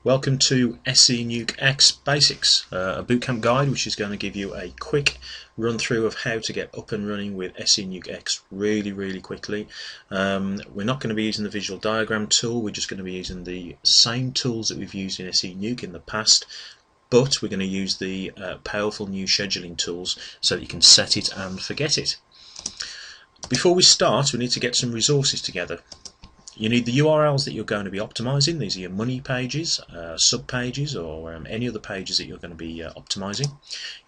Welcome to SENukeX Basics, a bootcamp guide which is going to give you a quick run through of how to get up and running with SENukeX really quickly. We're not going to be using the visual diagram tool, we're just going to be using the same tools that we've used in SENuke in the past, but we're going to use the powerful new scheduling tools so that you can set it and forget it. Before we start, we need to get some resources together. You need the URLs that you're going to be optimizing. These are your money pages, sub pages, or any other pages that you're going to be optimizing.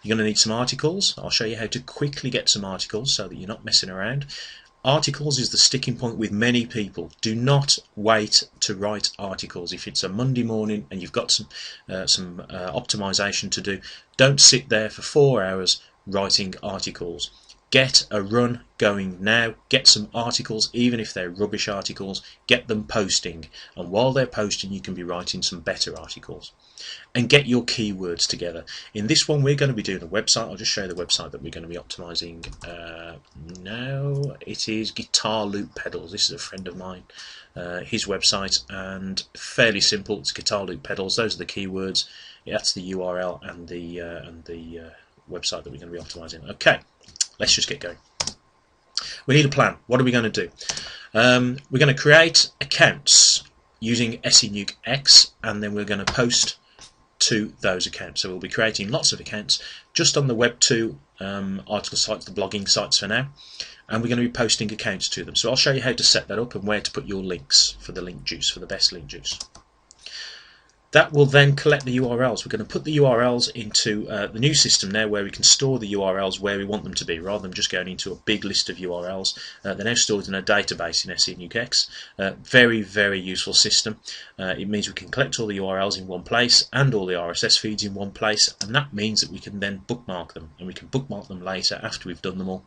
You're going to need some articles. I'll show you how to quickly get some articles so that you're not messing around. Articles is the sticking point with many people. Do not wait to write articles. If it's a Monday morning and you've got some optimization to do, don't sit there for 4 hours writing articles. Get a run going now, get some articles, even if they're rubbish articles, get them posting, and while they're posting you can be writing some better articles. And get your keywords together. In this one we're going to be doing a website. I'll just show you the website that we're going to be optimizing now. It is Guitar Loop Pedals. This is a friend of mine, his website, and fairly simple. It's Guitar Loop Pedals. Those are the keywords. That's the URL and the website that we're going to be optimizing. Okay. Let's just get going. We need a plan. What are we going to do? We're going to create accounts using SENukeX, and then we're going to post to those accounts. So we'll be creating lots of accounts just on the Web 2 article sites, the blogging sites for now, and we're going to be posting accounts to them. So I'll show you how to set that up and where to put your links for the link juice, for the best link juice. That will then collect the URLs. We're going to put the URLs into the new system now, where we can store the URLs where we want them to be, rather than just going into a big list of URLs. They're now stored in a database in SENukeX. Very useful system. It means we can collect all the URLs in one place and all the RSS feeds in one place, and that means that we can then bookmark them, and we can bookmark them later after we've done them all.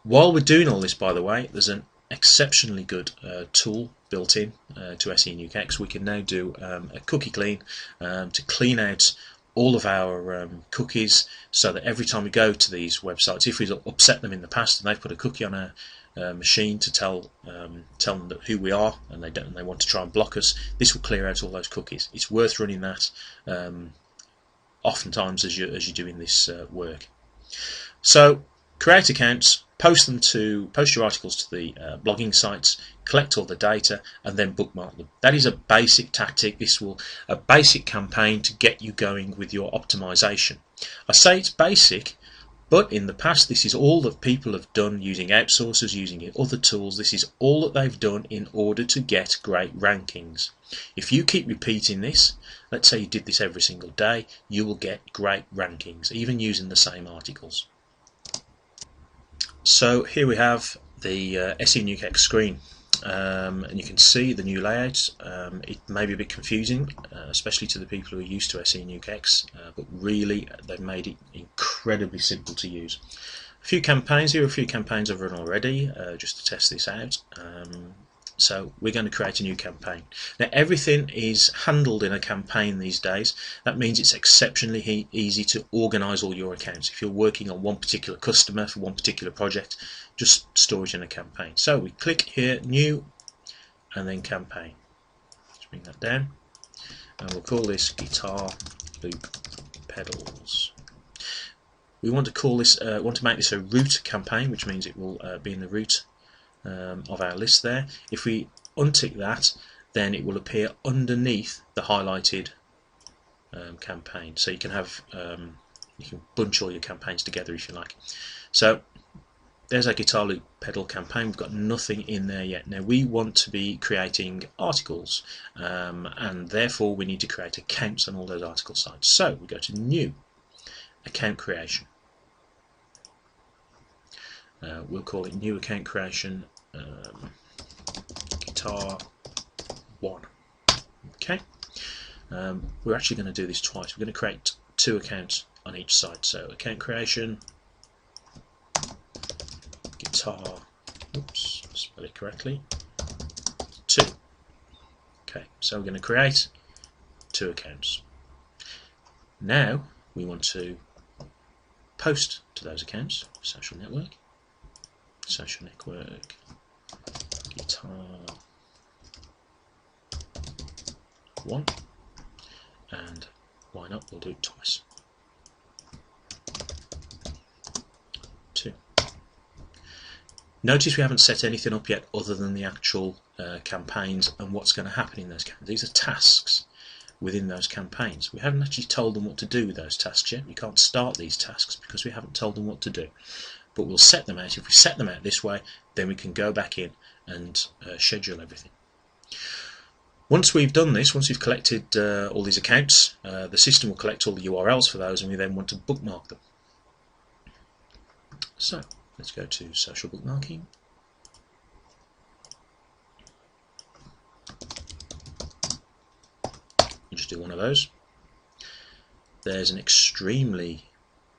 While we're doing all this, by the way, there's an exceptionally good tool built in to SENukeX. We can now do a cookie clean to clean out all of our cookies, so that every time we go to these websites, if we've upset them in the past and they've put a cookie on our machine to tell them that who we are, and they want to try and block us, this will clear out all those cookies. It's worth running that oftentimes as you're doing this work. So create accounts, post your articles to the blogging sites, collect all the data, and then bookmark them. That is a basic tactic. This will a basic campaign to get you going with your optimization. I say it's basic, but in the past this is all that people have done using outsourcers, using other tools. This is all that they've done in order to get great rankings. If you keep repeating this, let's say you did this every single day, you will get great rankings, even using the same articles. So here we have the SENukeX screen, and you can see the new layout. It may be a bit confusing, especially to the people who are used to SENukeX, but really they've made it incredibly simple to use. A few campaigns here, a few campaigns I've run already just to test this out. So we're going to create a new campaign. Now everything is handled in a campaign these days. That means it's exceptionally easy to organise all your accounts. If you're working on one particular customer for one particular project, just store it in a campaign. So we click here, new, and then campaign. Let's bring that down, and we'll call this Guitar Loop Pedals. We want to call this, want to make this a root campaign, which means it will be in the root of our list there. If we untick that, then it will appear underneath the highlighted campaign. So you can have you can bunch all your campaigns together if you like. So there's our Guitar Loop Pedal campaign. We've got nothing in there yet. Now we want to be creating articles, and therefore we need to create accounts on all those article sites. So we go to New, Account Creation. We'll call it New Account Creation Guitar 1. Okay. We're actually going to do this twice. We're going to create 2 accounts on each site. So Account Creation Guitar, oops, spell it correctly, 2. Okay, so we're going to create 2 accounts. Now we want to post to those accounts. Social network, guitar 1, and why not, we'll do it twice. 2. Notice we haven't set anything up yet other than the actual campaigns and what's going to happen in those campaigns. These are tasks within those campaigns. We haven't actually told them what to do with those tasks yet. We can't start these tasks because we haven't told them what to do. But we'll set them out. If we set them out this way, then we can go back in and schedule everything. Once we've done this, once we've collected all these accounts, the system will collect all the URLs for those, and we then want to bookmark them. So let's go to social bookmarking. We'll just do one of those. There's an extremely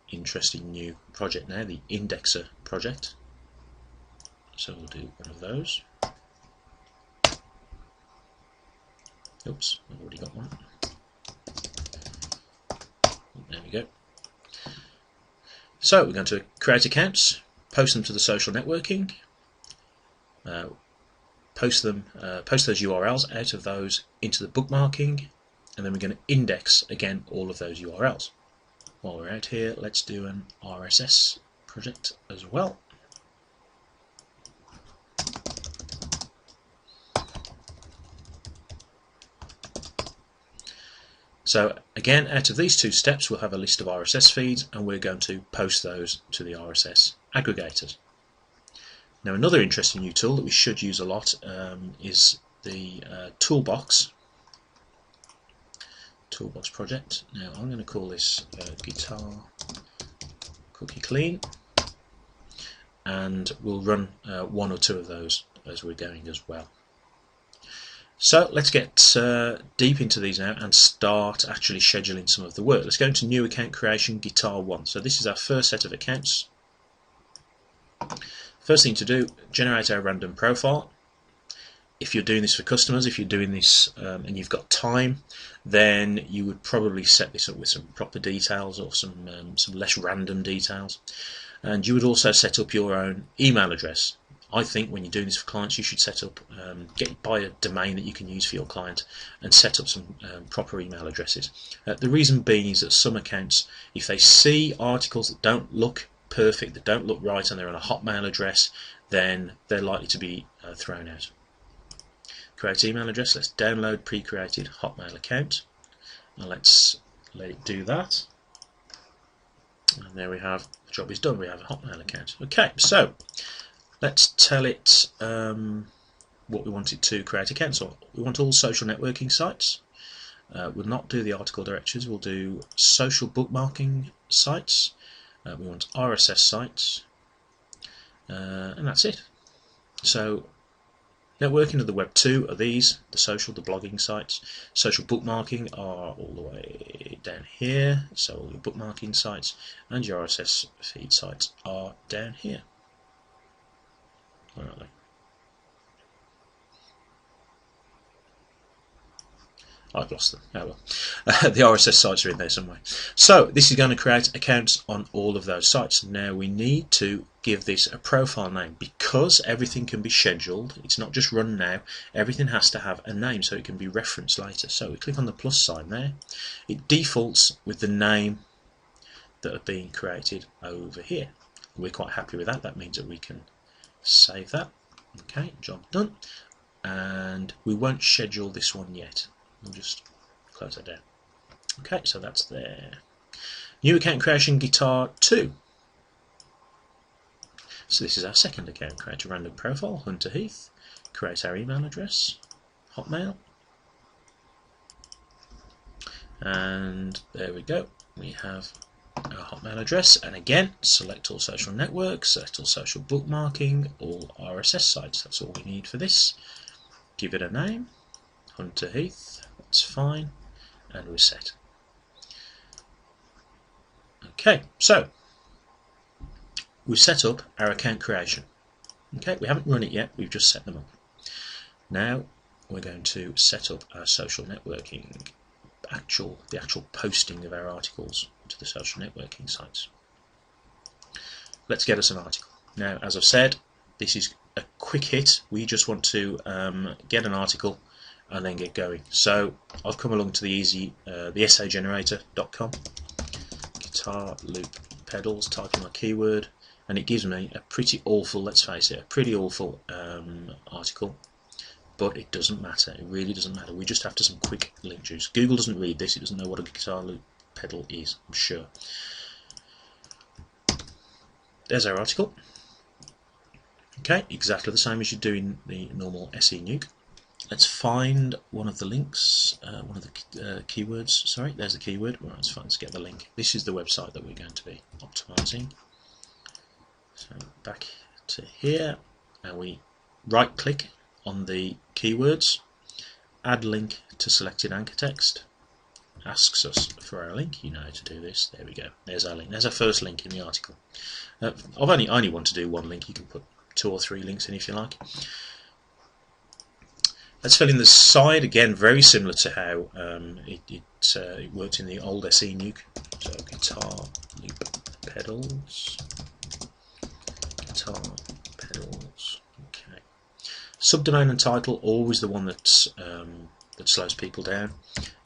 interesting new project now, the Indexer project. So we'll do one of those. Oops, I've already got one. There we go. So we're going to create accounts, post them to the social networking, post those URLs out of those into the bookmarking, and then we're going to index again all of those URLs. While we're out here, let's do an RSS project as well. So again, out of these two steps, we'll have a list of RSS feeds, and we're going to post those to the RSS aggregators. Now, another interesting new tool that we should use a lot is the Toolbox project. Now, I'm going to call this Guitar Cookie Clean, and we'll run one or two of those as we're going as well. So let's get deep into these now and start actually scheduling some of the work. Let's go into New Account Creation, Guitar 1. So this is our first set of accounts. First thing to do, generate our random profile. If you're doing this for customers, if you're doing this and you've got time, then you would probably set this up with some proper details or some less random details. And you would also set up your own email address. I think when you're doing this for clients, you should set up, buy a domain that you can use for your client and set up some proper email addresses. The reason being is that some accounts, if they see articles that don't look perfect, that don't look right, and they're on a Hotmail address, then they're likely to be thrown out. Create email address. Let's download pre-created Hotmail account. Now let's let it do that. And there we have, the job is done. We have a Hotmail account. Okay, so let's tell it what we want it to create accounts on. We want all social networking sites. We'll not do the article directories. We'll do social bookmarking sites. We want RSS sites, and that's it. So networking of the Web 2 are these, the social, the blogging sites. Social bookmarking are all the way down here, so all your bookmarking sites, and your RSS feed sites are down here. Where are they? I've lost them. Oh well. The RSS sites are in there somewhere. So this is going to create accounts on all of those sites. Now we need to give this a profile name because everything can be scheduled. It's not just run now. Everything has to have a name so it can be referenced later. So we click on the plus sign there. It defaults with the name that are being created over here. We're quite happy with that. That means that we can save that. Okay, job done. And we won't schedule this one yet. We'll just close that down. Okay, so that's there. New account creation, Guitar 2. So this is our second account. Create a random profile, Hunter Heath. Create our email address, Hotmail. And there we go. We have our Hotmail address. And again, select all social networks, select all social bookmarking, all RSS sites. That's all we need for this. Give it a name, Hunter Heath. That's fine, and we're set. Okay, so we've set up our account creation. Okay, we haven't run it yet, we've just set them up. Now we're going to set up our social networking, the actual posting of our articles to the social networking sites. Let's get us an article. Now, as I've said, this is a quick hit. We just want to get an article and then get going. So I've come along to the SAgenerator.com, guitar loop pedals, type in my keyword, and it gives me a pretty awful, let's face it, a pretty awful article. But it doesn't matter, it really doesn't matter. We just have to some quick link juice. Google doesn't read this, it doesn't know what a guitar loop pedal is, I'm sure. There's our article. Okay, exactly the same as you do in the normal SENuke. Let's find one of the links, one of the keywords. Sorry, there's the keyword. Right, let's get the link. This is the website that we're going to be optimizing. So back to here, and we right click on the keywords, add link to selected anchor text, asks us for our link. You know how to do this. There we go. There's our link. There's our first link in the article. I only want to do one link. You can put 2 or 3 links in if you like. Let's fill in the side again. Very similar to how it worked in the old SENuke. So guitar loop pedals. Guitar pedals. Okay. Subdomain and title, always the one that's that slows people down.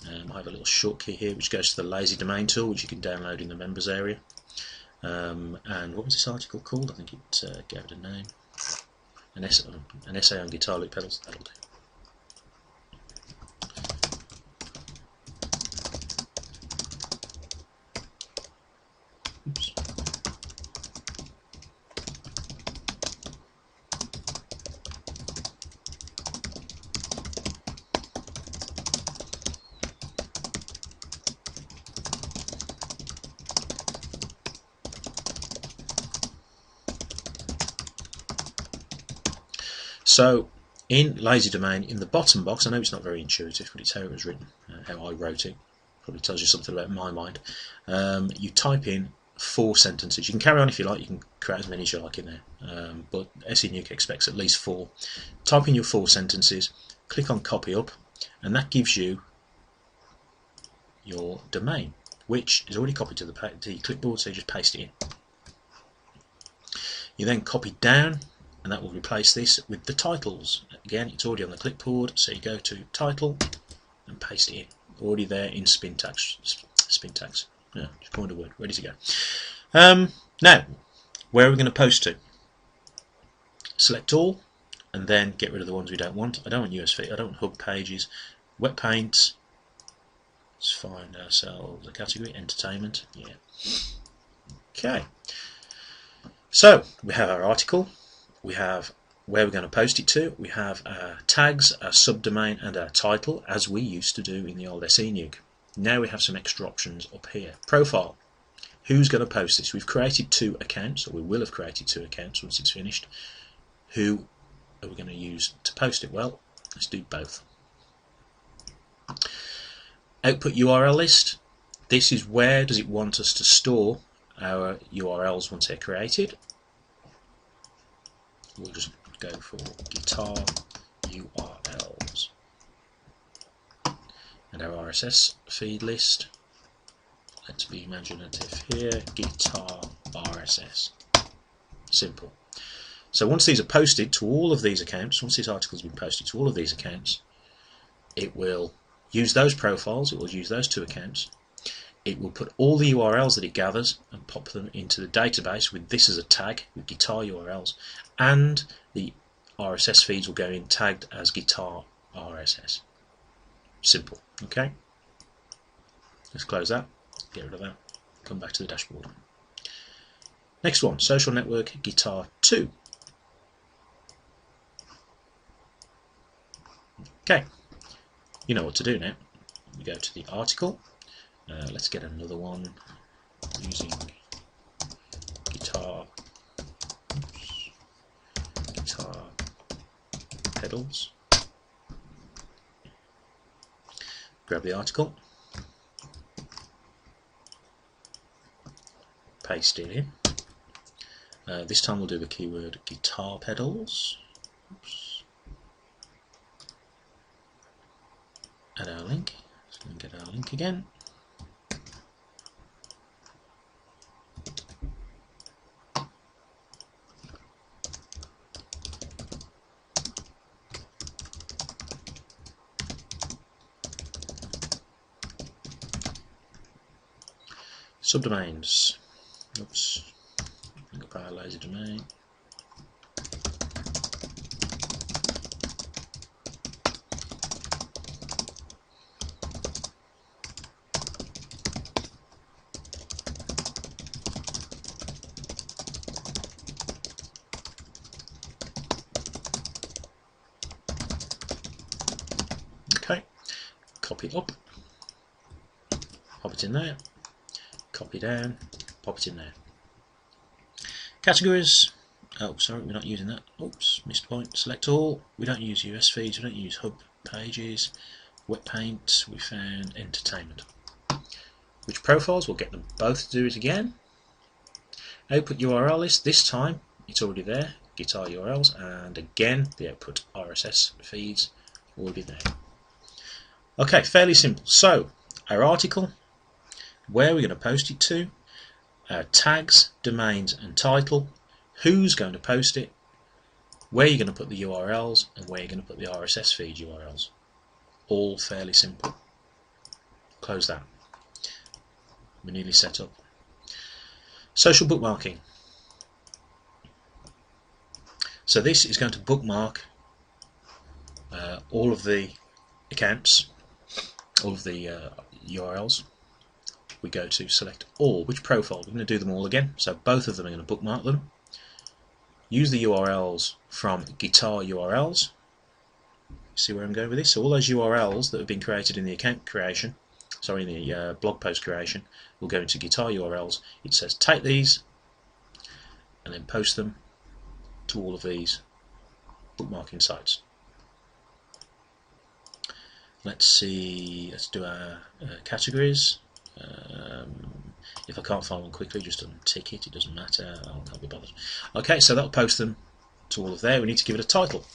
I have a little shortcut here which goes to the lazy domain tool, which you can download in the members area. And what was this article called? I think it gave it a name. An essay on guitar loop pedals. That'll do. Oops. So in lazy domain, in the bottom box, I know it's not very intuitive, but it's how it was written, how I wrote it. Probably tells you something about my mind. You type in 4 sentences. You can carry on if you like, you can create as many as you like in there, but SENuke expects at least 4. Type in your 4 sentences, click on copy up, and that gives you your domain, which is already copied to the clipboard, so you just paste it in. You then copy down, and that will replace this with the titles. Again, it's already on the clipboard, so you go to title and paste it in. Already there in Spintax. Yeah, just coined a word, ready to go. Now, where are we going to post to? Select all, and then get rid of the ones we don't want. I don't want USV, I don't want hub pages, wet paints. Let's find ourselves a category, entertainment. Yeah. Okay. So we have our article. We have where we're going to post it to. We have our tags, our subdomain, and our title, as we used to do in the old SENuke. Now we have some extra options up here. Profile. Who's going to post this? We've created 2 accounts, or we will have created 2 accounts once it's finished. Who are we going to use to post it? Well, let's do both. Output URL list. This is where does it want us to store our URLs once they're created. We'll just go for guitar URLs. And our RSS feed list. Let's be imaginative here. Guitar RSS. Simple. So once these are posted to all of these accounts, once this article has been posted to all of these accounts, it will use those profiles, it will use those 2 accounts, it will put all the URLs that it gathers and pop them into the database with this as a tag, with guitar URLs, and the RSS feeds will go in tagged as guitar RSS. Simple. Okay? Let's close that, get rid of that, come back to the dashboard. Next one, social network guitar 2. Okay, you know what to do now. We go to the article. Let's get another one using guitar pedals. Grab the article, paste it in. This time we'll do the keyword guitar pedals. Oops. Add our link. So we can get our link again. Subdomains. Oops. Single power lazy domain. Okay, copy it up, pop it in there, copy down, pop it in there. Categories. Oh, sorry, we're not using that. Oops, missed point. Select all. We don't use US feeds, we don't use hub pages. Wet paint, we found entertainment. Which profiles? We'll get them both to do it again. Output URL list. This time it's already there. Guitar URLs, and again the output RSS feeds already there. Okay, fairly simple. So our article, where we're going to post it to, our tags, domains and title, who's going to post it, where you're going to put the URLs, and where you're going to put the RSS feed URLs. All fairly simple. Close that. We're nearly set up. Social bookmarking. So this is going to bookmark all of the accounts, all of the URLs. We go to select all. Which profile? We're going to do them all again. So both of them are going to bookmark them. Use the URLs from guitar URLs. See where I'm going with this? So all those URLs that have been created in the account creation, sorry, in the blog post creation, will go into guitar URLs. It says take these and then post them to all of these bookmarking sites. Let's see, let's do our categories. If I can't find one quickly, just untick it, it doesn't matter, I can't be bothered. Okay, so that'll post them to all of there. We need to give it a title.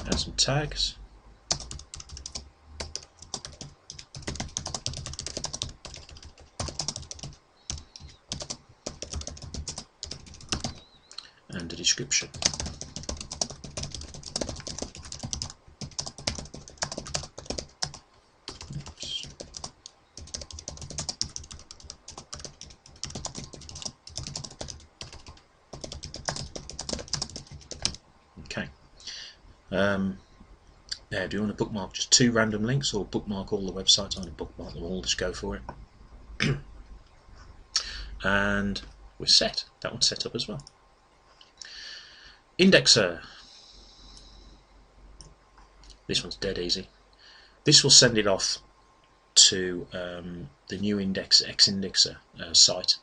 Add some tags. And a description. Oops. Okay. Now, do you want to bookmark just 2 random links or bookmark all the websites? I'm going to bookmark them all, just go for it. And we're set. That one's set up as well. Indexer. This one's dead easy. This will send it off to the new SENukeX Indexer site.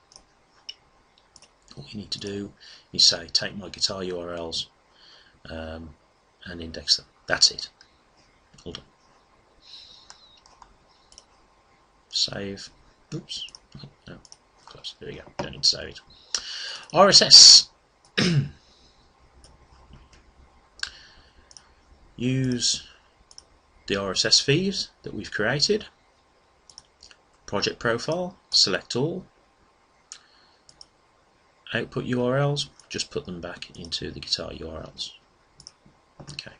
All you need to do is say, take my guitar URLs and index them. That's it. All done. Save. Oops. Oh, no. Close. There we go. Don't need to save it. RSS. Use the RSS feeds that we've created. Project profile. Select all. Output URLs. Just put them back into the guitar URLs. Okay.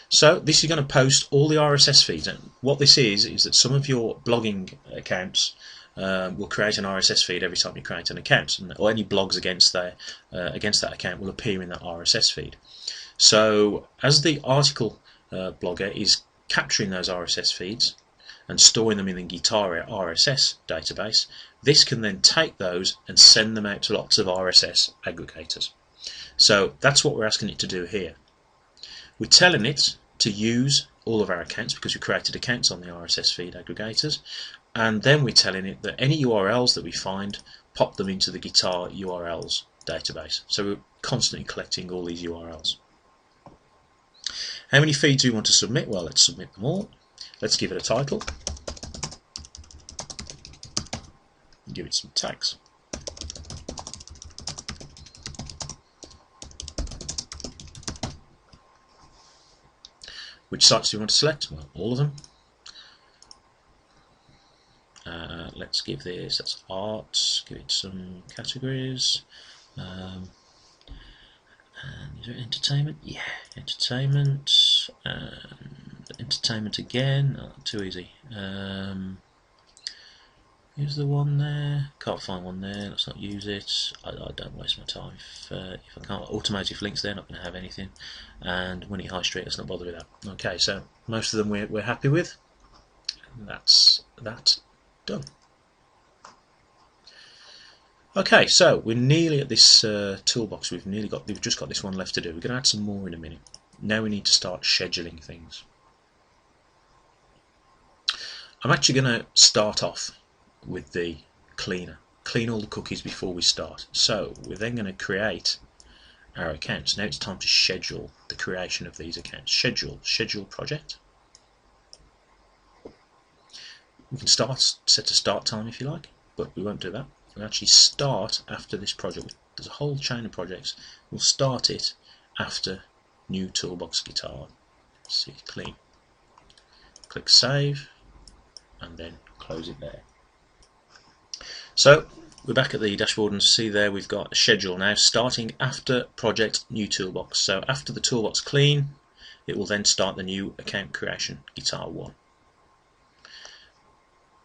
So this is going to post all the RSS feeds, and what this is that some of your blogging accounts will create an RSS feed every time you create an account, or any blogs against that account will appear in that RSS feed. So as the article blogger is capturing those RSS feeds and storing them in the Guitar RSS database, this can then take those and send them out to lots of RSS aggregators. So that's what we're asking it to do here. We're telling it to use all of our accounts because we created accounts on the RSS feed aggregators, and then we're telling it that any URLs that we find, pop them into the Guitar URLs database. So we're constantly collecting all these URLs. How many feeds do we want to submit? Well, let's submit them all. Let's give it a title. Give it some tags. Which sites do we want to select? Well, all of them. Let's give this, that's art, give it some categories. And is there entertainment? Yeah, entertainment. And entertainment again. Oh, too easy. Here's the one there. Can't find one there. Let's not use it. I don't waste my time. If I can't automotive links, they're not going to have anything. And Winnie High Street, let's not bother with that. Okay, so most of them we're happy with. And that's that done. Okay, so we're nearly at this toolbox. We've just got this one left to do. We're going to add some more in a minute. Now we need to start scheduling things. I'm actually going to start off with the cleaner. Clean all the cookies before we start. So we're then going to create our accounts. Now it's time to schedule the creation of these accounts. Schedule project. We can set a start time if you like, but we won't do that. We'll actually start after this project. There's a whole chain of projects. We'll start it after new toolbox guitar. See, clean. Click save and then close it there. So we're back at the dashboard and see there we've got a schedule now starting after project new toolbox. So after the toolbox clean, it will then start the new account creation guitar 1.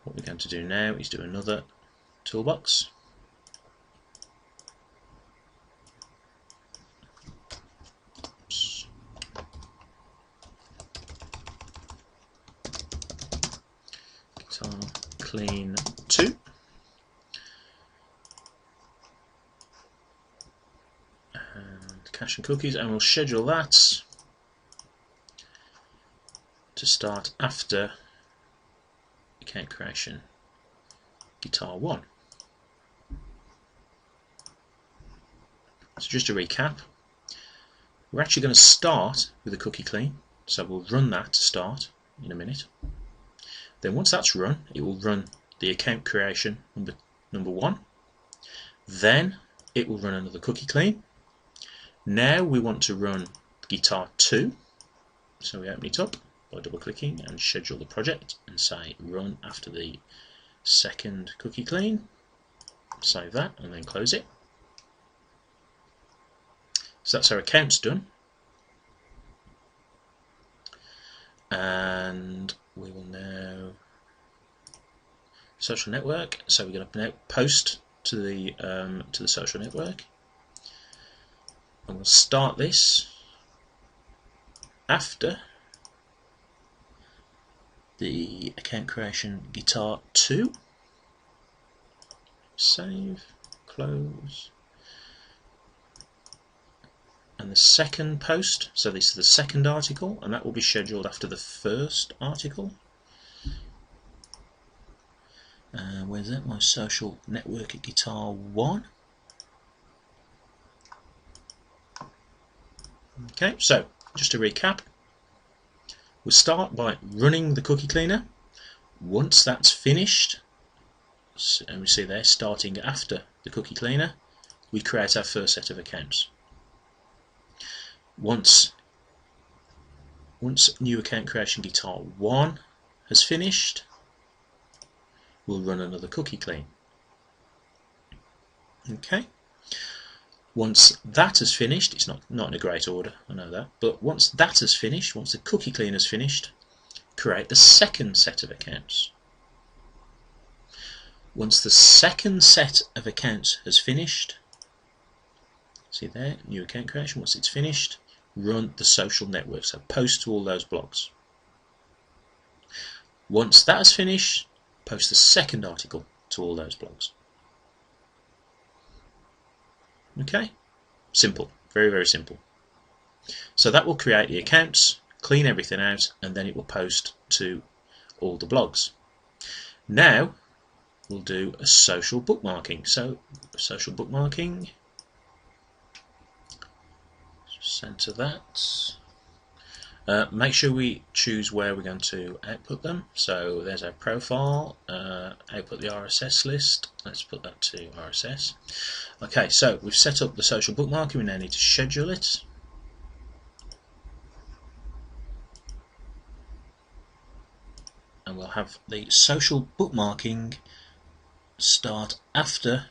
What we're going to do now is do another toolbox. Guitar clean 2. Cache and cookies, and we'll schedule that to start after account creation guitar 1. So just to recap, we're actually going to start with a cookie clean, so we'll run that to start in a minute. Then once that's run, it will run the account creation number 1. Then it will run another cookie clean. Now we want to run guitar 2, so we open it up by double clicking and schedule the project and say run after the second cookie clean. Save that and then close it. So that's our accounts done. And we will now social network. So we're going to now post to the social network. And we'll start this after the account creation guitar 2. Save, close. And the second post, so this is the second article, and that will be scheduled after the first article. Where's that? My social network at guitar 1. Okay, so just to recap, we'll start by running the cookie cleaner. Once that's finished, and we see there starting after the cookie cleaner, we create our first set of accounts. Once new account creation guitar 1 has finished, we'll run another cookie clean. Okay. Once that has finished, it's not in a great order, I know that, but once that has finished, once the cookie clean has finished, create the second set of accounts. Once the second set of accounts has finished, see there, new account creation, once it's finished, run the social network, so post to all those blogs. Once that has finished, post the second article to all those blogs. Okay, simple, very, very simple. So that will create the accounts, clean everything out, and then it will post to all the blogs. Now we'll do a social bookmarking. So social bookmarking, center that. Make sure we choose where we're going to output them. So there's our profile, output the RSS list. Let's put that to RSS. Okay, so we've set up the social bookmarking. We now need to schedule it. And we'll have the social bookmarking start after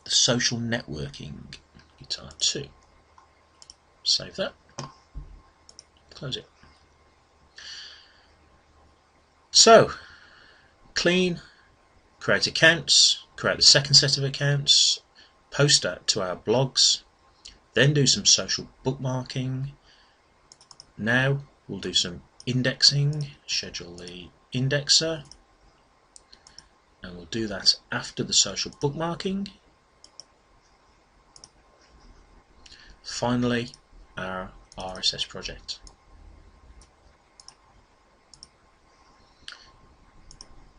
the social networking guitar 2. Save that, close it. So, clean, create accounts, create the second set of accounts, post that to our blogs, then do some social bookmarking. Now we'll do some indexing, schedule the indexer, and we'll do that after the social bookmarking. Finally, our RSS project.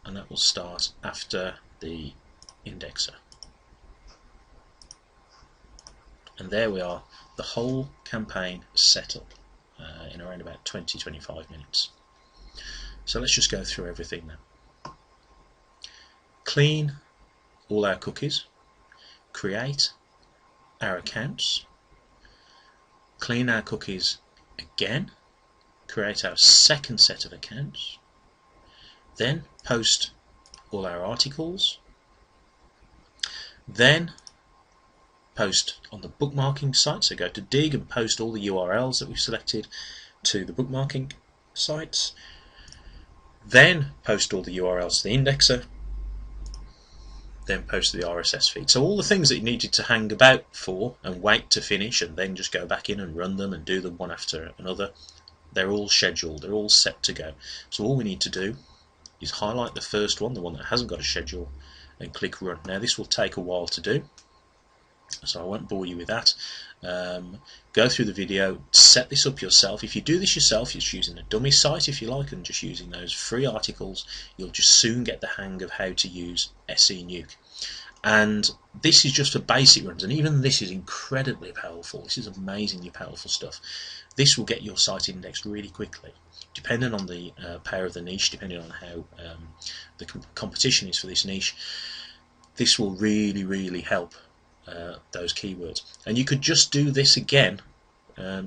And that will start after the indexer. And there we are, the whole campaign set up in around about 20-25 minutes. So let's just go through everything now. Clean all our cookies, create our accounts, clean our cookies again, create our second set of accounts, then post all our articles, then post on the bookmarking site, so go to dig and post all the URLs that we've selected to the bookmarking sites, then post all the URLs to the indexer, then post to the RSS feed. So all the things that you needed to hang about for and wait to finish and then just go back in and run them and do them one after another, they're all scheduled, they're all set to go. So all we need to do is highlight the first one, the one that hasn't got a schedule, and click run. Now this will take a while to do, so I won't bore you with that. Go through the video, set this up yourself. If you do this yourself, just using a dummy site if you like, and just using those free articles, you'll just soon get the hang of how to use SENuke. And this is just for basic runs, and even this is incredibly powerful. This is amazingly powerful stuff. This will get your site indexed really quickly, depending on the power of the niche, depending on how the competition is for this niche. This will really help those keywords. And you could just do this again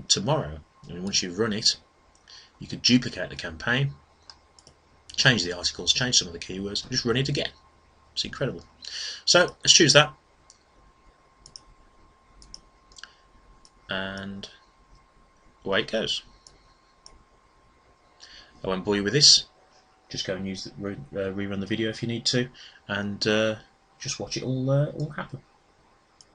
tomorrow. And once you've run it, you could duplicate the campaign, change the articles, change some of the keywords, and just run it again. It's incredible. So let's choose that, and away it goes. I won't bore you with this. Just go and use rerun the video if you need to, and just watch it all happen.